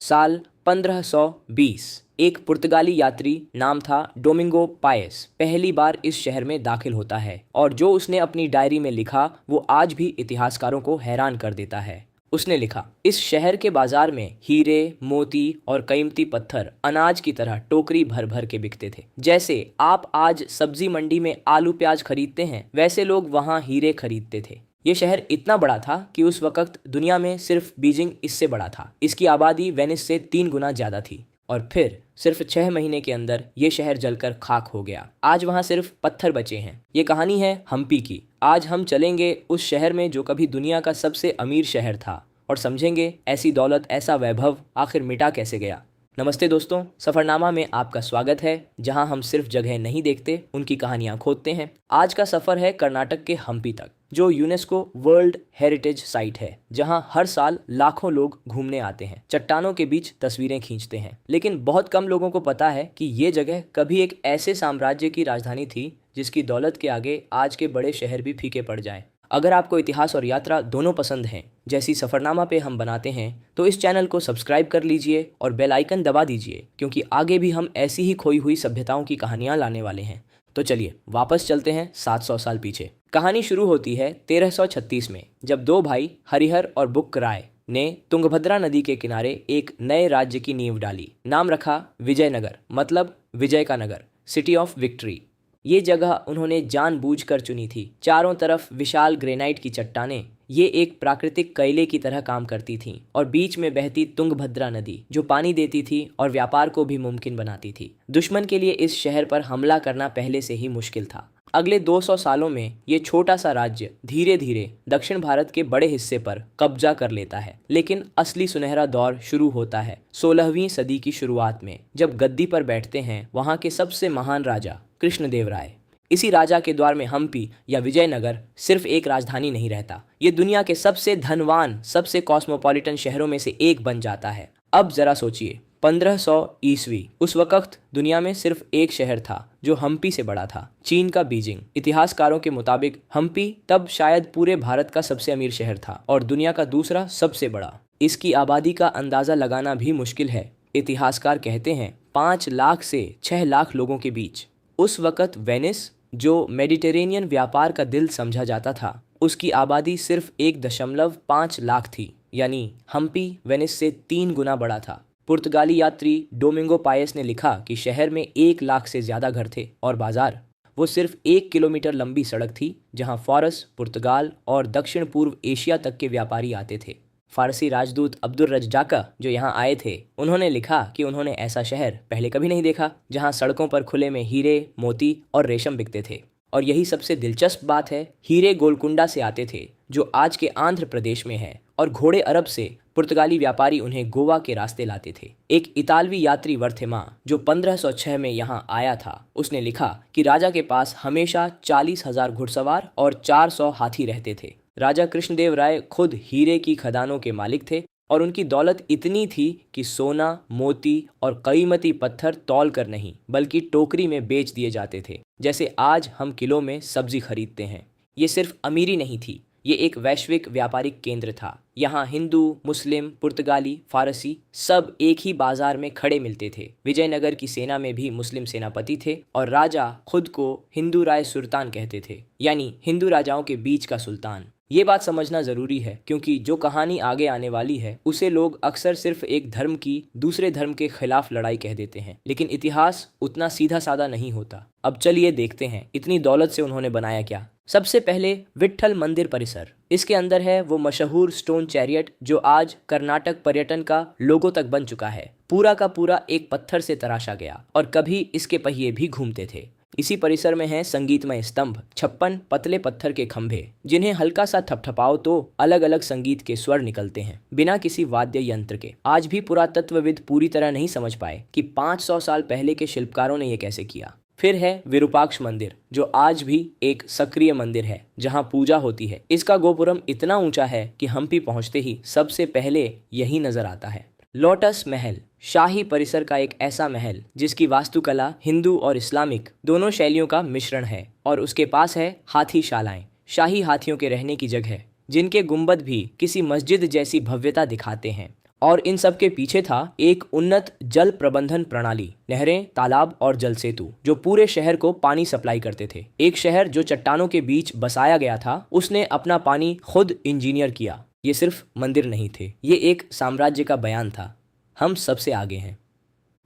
साल 1520 एक पुर्तगाली यात्री नाम था डोमिंगो पायस पहली बार इस शहर में दाखिल होता है और जो उसने अपनी डायरी में लिखा वो आज भी इतिहासकारों को हैरान कर देता है। उसने लिखा, इस शहर के बाजार में हीरे, मोती और कीमती पत्थर अनाज की तरह टोकरी भर भर के बिकते थे। जैसे आप आज सब्जी मंडी में आलू प्याज खरीदते हैं, वैसे लोग वहाँ हीरे खरीदते थे। ये शहर इतना बड़ा था कि उस वक्त दुनिया में सिर्फ बीजिंग इससे बड़ा था। इसकी आबादी वेनिस से 3 गुना ज्यादा थी और फिर सिर्फ 6 महीने के अंदर ये शहर जलकर खाक हो गया। आज वहाँ सिर्फ पत्थर बचे हैं। ये कहानी है हम्पी की। आज हम चलेंगे उस शहर में जो कभी दुनिया का सबसे अमीर शहर था और समझेंगे ऐसी दौलत, ऐसा वैभव आखिर मिटा कैसे गया। नमस्ते दोस्तों, सफ़रनामा में आपका स्वागत है, जहां हम सिर्फ जगह नहीं देखते, उनकी कहानियां खोदते हैं। आज का सफ़र है कर्नाटक के हम्पी तक, जो यूनेस्को वर्ल्ड हेरिटेज साइट है, जहां हर साल लाखों लोग घूमने आते हैं, चट्टानों के बीच तस्वीरें खींचते हैं। लेकिन बहुत कम लोगों को पता है कि ये जगह कभी एक ऐसे साम्राज्य की राजधानी थी जिसकी दौलत के आगे आज के बड़े शहर भी फीके पड़ जाएं। अगर आपको इतिहास और यात्रा दोनों पसंद हैं, जैसी सफ़रनामा पे हम बनाते हैं, तो इस चैनल को सब्सक्राइब कर लीजिए और बेल आइकन दबा दीजिए, क्योंकि आगे भी हम ऐसी ही खोई हुई सभ्यताओं की कहानियां लाने वाले हैं। तो चलिए वापस चलते हैं 700 साल पीछे। कहानी शुरू होती है 1336 में, जब दो भाई हरिहर और बुक्क राय ने तुंगभद्रा नदी के किनारे एक नए राज्य की नींव डाली। नाम रखा विजयनगर, मतलब विजय का नगर, सिटी ऑफ विक्ट्री। ये जगह उन्होंने जानबूझकर चुनी थी। चारों तरफ विशाल ग्रेनाइट की चट्टानें, ये एक प्राकृतिक कोयले की तरह काम करती थीं, और बीच में बहती तुंगभद्रा नदी जो पानी देती थी और व्यापार को भी मुमकिन बनाती थी। दुश्मन के लिए इस शहर पर हमला करना पहले से ही मुश्किल था। अगले 200 सालों में ये छोटा सा राज्य धीरे धीरे दक्षिण भारत के बड़े हिस्से पर कब्जा कर लेता है। लेकिन असली सुनहरा दौर शुरू होता है 16वीं सदी की शुरुआत में, जब गद्दी पर बैठते हैं वहाँ के सबसे महान राजा कृष्णदेव राय। इसी राजा के द्वार में हम्पी या विजयनगर सिर्फ एक राजधानी नहीं रहता, ये दुनिया के सबसे धनवान, सबसे कॉस्मोपॉलिटन शहरों में से एक बन जाता है। अब जरा सोचिए, 1500 ईस्वी, उस वक्त दुनिया में सिर्फ एक शहर था जो हम्पी से बड़ा था, चीन का बीजिंग। इतिहासकारों के मुताबिक हम्पी तब शायद पूरे भारत का सबसे अमीर शहर था और दुनिया का दूसरा सबसे बड़ा। इसकी आबादी का अंदाजा लगाना भी मुश्किल है। इतिहासकार कहते हैं 5 लाख से 6 लाख लोगों के बीच। उस वक्त वेनिस, जो मेडिटेरेनियन व्यापार का दिल समझा जाता था, उसकी आबादी सिर्फ 1.5 लाख थी, यानी हम्पी वेनिस से 3 गुना बड़ा था। पुर्तगाली यात्री डोमिंगो पायस ने लिखा कि शहर में 1 लाख से ज़्यादा घर थे और बाजार, वो सिर्फ 1 किलोमीटर लंबी सड़क थी जहां फारस, पुर्तगाल और दक्षिण पूर्व एशिया तक के व्यापारी आते थे। फारसी राजदूत अब्दुल रज्जाका जो यहाँ आए थे, उन्होंने लिखा कि उन्होंने ऐसा शहर पहले कभी नहीं देखा जहाँ सड़कों पर खुले में हीरे, मोती और रेशम बिकते थे। और यही सबसे दिलचस्प बात है, हीरे गोलकुंडा से आते थे जो आज के आंध्र प्रदेश में है, और घोड़े अरब से पुर्तगाली व्यापारी उन्हें गोवा के रास्ते लाते थे। एक इतालवी यात्री वर्थेमा जो 1506 में यहाँ आया था, उसने लिखा कि राजा के पास हमेशा 40,000 घुड़सवार और 400 हाथी रहते थे। राजा कृष्णदेव राय खुद हीरे की खदानों के मालिक थे और उनकी दौलत इतनी थी कि सोना, मोती और कीमती पत्थर तौल कर नहीं, बल्कि टोकरी में बेच दिए जाते थे, जैसे आज हम किलो में सब्जी खरीदते हैं। ये सिर्फ अमीरी नहीं थी, ये एक वैश्विक व्यापारिक केंद्र था। यहाँ हिंदू, मुस्लिम, पुर्तगाली, फारसी सब एक ही बाजार में खड़े मिलते थे। विजयनगर की सेना में भी मुस्लिम सेनापति थे और राजा खुद को हिंदू राय सुल्तान कहते थे, यानी हिंदू राजाओं के बीच का सुल्तान। ये बात समझना ज़रूरी है, क्योंकि जो कहानी आगे आने वाली है उसे लोग अक्सर सिर्फ एक धर्म की दूसरे धर्म के खिलाफ लड़ाई कह देते हैं, लेकिन इतिहास उतना सीधा साधा नहीं होता। अब चलिए देखते हैं इतनी दौलत से उन्होंने बनाया क्या। सबसे पहले विट्ठल मंदिर परिसर। इसके अंदर है वो मशहूर स्टोन चैरियट जो आज कर्नाटक पर्यटन का लोगो तक बन चुका है। पूरा का पूरा एक पत्थर से तराशा गया और कभी इसके पहिए भी घूमते थे। इसी परिसर में है संगीतमय स्तंभ, 56 पतले पत्थर के खंभे, जिन्हें हल्का सा थपथपाओ तो अलग अलग संगीत के स्वर निकलते हैं, बिना किसी वाद्य यंत्र के। आज भी पुरातत्वविद पूरी तरह नहीं समझ पाए कि 500 साल पहले के शिल्पकारों ने यह कैसे किया। फिर है विरूपाक्ष मंदिर, जो आज भी एक सक्रिय मंदिर है जहां पूजा होती है। इसका गोपुरम इतना ऊंचा है कि हम्पी पहुंचते ही सबसे पहले यही नजर आता है। लोटस महल, शाही परिसर का एक ऐसा महल जिसकी वास्तुकला हिंदू और इस्लामिक दोनों शैलियों का मिश्रण है, और उसके पास है हाथीशालाएं, शाही हाथियों के रहने की जगह, जिनके गुंबद भी किसी मस्जिद जैसी भव्यता दिखाते हैं। और इन सब के पीछे था एक उन्नत जल प्रबंधन प्रणाली, नहरें, तालाब और जल सेतु जो पूरे शहर को पानी सप्लाई करते थे। एक शहर जो चट्टानों के बीच बसाया गया था, उसने अपना पानी खुद इंजीनियर किया। ये सिर्फ मंदिर नहीं थे, ये एक साम्राज्य का बयान था। हम सबसे आगे हैं।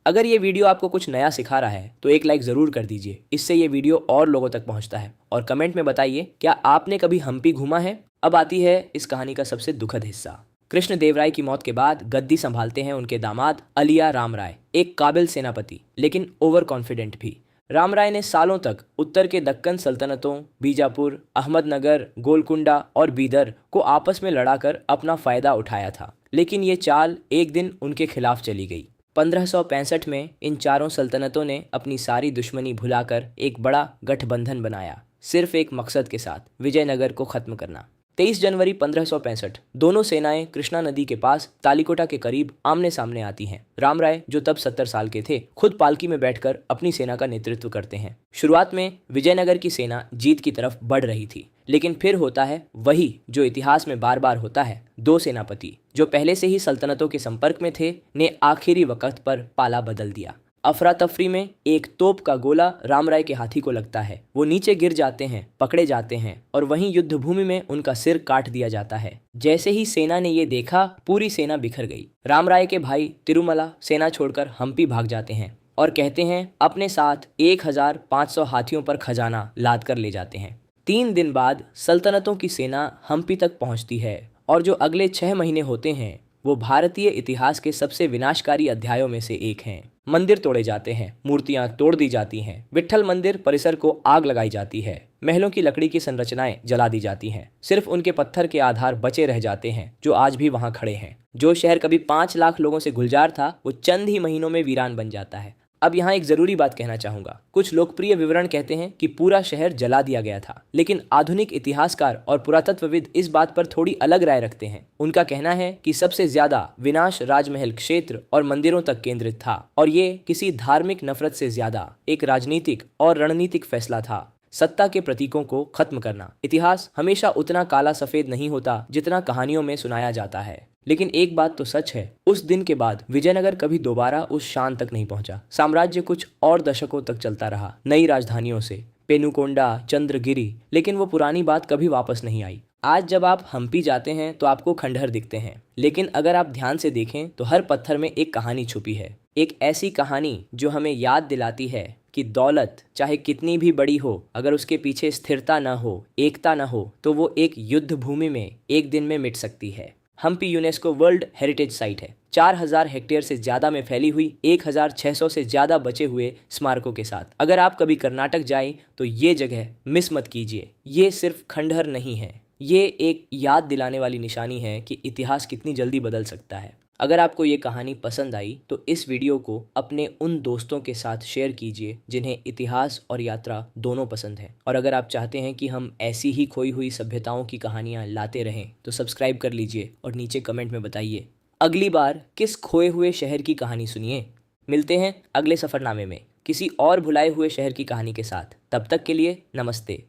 अगर ये वीडियो आपको कुछ नया सिखा रहा है तो एक लाइक ज़रूर कर दीजिए, इससे ये वीडियो और लोगों तक पहुंचता है। और कमेंट में बताइए, क्या आपने कभी हम्पी घूमा है? अब आती है इस कहानी का सबसे दुखद हिस्सा। कृष्ण देव राय की मौत के बाद गद्दी संभालते हैं उनके दामाद अलिया राम राय, एक काबिल सेनापति लेकिन ओवर कॉन्फिडेंट भी। राम राय ने सालों तक उत्तर के दक्कन सल्तनतों बीजापुर, अहमदनगर, गोलकुंडा और बीदर को आपस में लड़ाकर अपना फायदा उठाया था, लेकिन ये चाल एक दिन उनके खिलाफ चली गई। 1565 में इन चारों सल्तनतों ने अपनी सारी दुश्मनी भुलाकर एक बड़ा गठबंधन बनाया, सिर्फ एक मकसद के साथ, विजयनगर को खत्म करना। 23 जनवरी 1565 दोनों सेनाएं कृष्णा नदी के पास तालीकोटा के करीब आमने सामने आती हैं। राम राय, जो तब 70 साल के थे, खुद पालकी में बैठकर अपनी सेना का नेतृत्व करते हैं। शुरुआत में विजयनगर की सेना जीत की तरफ बढ़ रही थी, लेकिन फिर होता है वही जो इतिहास में बार बार होता है। दो सेनापति जो पहले से ही सल्तनतों के संपर्क में थे ने आखिरी वक्त पर पाला बदल दिया। अफरा तफरी में एक तोप का गोला राम राय के हाथी को लगता है, वो नीचे गिर जाते हैं, पकड़े जाते हैं और वहीं युद्ध भूमि में उनका सिर काट दिया जाता है। जैसे ही सेना ने ये देखा, पूरी सेना बिखर गई। राम राय के भाई तिरुमला सेना छोड़कर हम्पी भाग जाते हैं और कहते हैं अपने साथ 1500 हाथियों पर खजाना लाद कर ले जाते हैं। 3 दिन बाद सल्तनतों की सेना हम्पी तक पहुंचती है और जो अगले 6 महीने होते हैं वो भारतीय इतिहास के सबसे विनाशकारी अध्यायों में से एक हैं। मंदिर तोड़े जाते हैं, मूर्तियां तोड़ दी जाती हैं, विट्ठल मंदिर परिसर को आग लगाई जाती है, महलों की लकड़ी की संरचनाएं जला दी जाती हैं, सिर्फ उनके पत्थर के आधार बचे रह जाते हैं जो आज भी वहां खड़े हैं। जो शहर कभी 5 लाख लोगों से गुलजार था, वो चंद ही महीनों में वीरान बन जाता है। अब यहाँ एक जरूरी बात कहना चाहूंगा। कुछ लोकप्रिय विवरण कहते हैं कि पूरा शहर जला दिया गया था, लेकिन आधुनिक इतिहासकार और पुरातत्वविद इस बात पर थोड़ी अलग राय रखते हैं। उनका कहना है कि सबसे ज्यादा विनाश राजमहल क्षेत्र और मंदिरों तक केंद्रित था और ये किसी धार्मिक नफरत से ज्यादा एक राजनीतिक और रणनीतिक फैसला था। सत्ता के प्रतीकों को खत्म करना। इतिहास हमेशा उतना काला सफेद नहीं होता जितना कहानियों में सुनाया जाता है, लेकिन एक बात तो सच है, उस दिन के बाद विजयनगर कभी दोबारा उस शान तक नहीं पहुंचा। साम्राज्य कुछ और दशकों तक चलता रहा, नई राजधानियों से पेनुकोंडा, चंद्रगिरी, लेकिन वो पुरानी बात कभी वापस नहीं आई। आज जब आप हम्पी जाते हैं तो आपको खंडहर दिखते हैं, लेकिन अगर आप ध्यान से देखें तो हर पत्थर में एक कहानी छुपी है। एक ऐसी कहानी जो हमें याद दिलाती है कि दौलत चाहे कितनी भी बड़ी हो, अगर उसके पीछे स्थिरता न हो, एकता न हो, तो वो एक युद्ध भूमि में एक दिन में मिट सकती है। Hampi UNESCO world heritage site है, 4000 हेक्टेयर से ज्यादा में फैली हुई 1600 से ज्यादा बचे हुए स्मारकों के साथ। अगर आप कभी कर्नाटक जाएं तो ये जगह मिस मत कीजिए। ये सिर्फ खंडहर नहीं है, ये एक याद दिलाने वाली निशानी है कि इतिहास कितनी जल्दी बदल सकता है। अगर आपको ये कहानी पसंद आई तो इस वीडियो को अपने उन दोस्तों के साथ शेयर कीजिए जिन्हें इतिहास और यात्रा दोनों पसंद है। और अगर आप चाहते हैं कि हम ऐसी ही खोई हुई सभ्यताओं की कहानियाँ लाते रहें तो सब्सक्राइब कर लीजिए और नीचे कमेंट में बताइए अगली बार किस खोए हुए शहर की कहानी सुनिए। मिलते हैं अगले सफ़रनामे में किसी और भुलाए हुए शहर की कहानी के साथ। तब तक के लिए नमस्ते।